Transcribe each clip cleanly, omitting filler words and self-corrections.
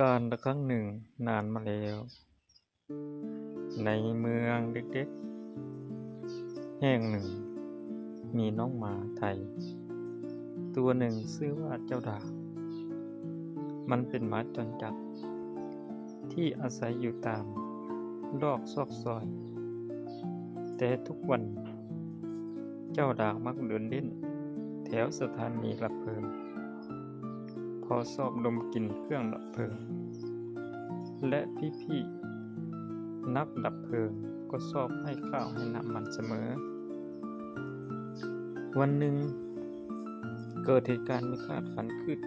กาลครั้งหนึ่งนานมาแล้วในเมืองเล็กๆแห่งหนึ่งมีน้องหมาไทยตัวหนึ่งชื่อว่าเจ้าดาวมันเป็นหมาจรจัดที่อาศัยอยู่ตามรอกซอกซอยแต่ทุกวันเจ้าดาวมักเดินเล่นแถวสถานีดับเพลิงพอชอบดมกลิ่นเครื่องดับเพลิงและพี่ๆนักดับเพลิงก็ชอบให้ข้าวให้น้ำมันเสมอวันหนึ่งเกิดเหตุการณ์ไม่คาดฝันขึ้น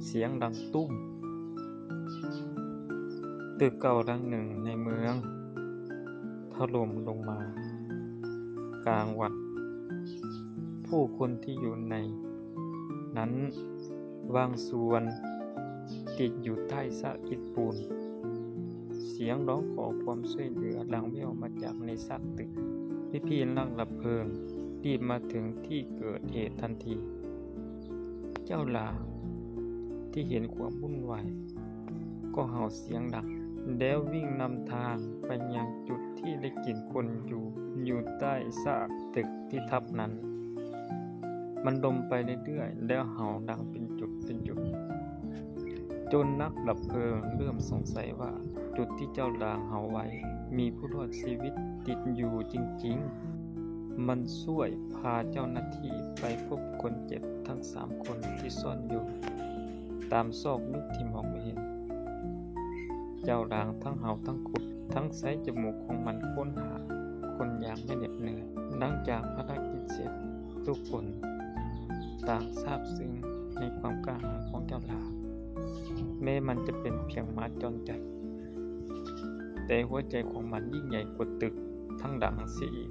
เสียงดังตุ้มตึกเก่าหลังหนึ่งในเมืองถล่มลงมากลางวันผู้คนที่อยู่ในนั้นบางส่วนติดอยู่ใต้ซากอิฐปูนเสียงร้องขอความช่วยเหลือดังแว่วมาจากในซากตึกพี่ๆนักดับเพลิงรีบมาถึงที่เกิดเหตุทันทีเจ้าลาที่เห็นความวุ่นวายก็เห่าเสียงดังแล้ววิ่งนำทางไปยังจุดที่ได้กลิ่นคนอยู่ใต้ซากตึกที่ทับนั้นมันดมไปเรื่อยๆแล้วเห่าดังเป็นจุดจนนักดับเพลิงเริ่มสงสัยว่าจุดที่เจ้าลางเห่าไว้มีผู้รอดชีวิตติดอยู่จริงๆมันช่วยพาเจ้าหน้าที่ไปพบคนเจ็บทั้ง3 คนที่ซ่อนอยู่ตามซอกมิดที่มองไม่เห็นเจ้าลางทั้งเห่าทั้งขุดทั้งใช้จมูกของมันค้นหาคนอย่างไม่เหน็ดเหนื่อยหลังจากภารกิจเสร็จทุกคนต่างซาบซึ้งในความกล้าหาญของเจ้าลางแม้มันจะเป็นเพียงหมาจรจัดแต่หัวใจของมันยิ่งใหญ่กว่าตึกทั้งดังเสียอีก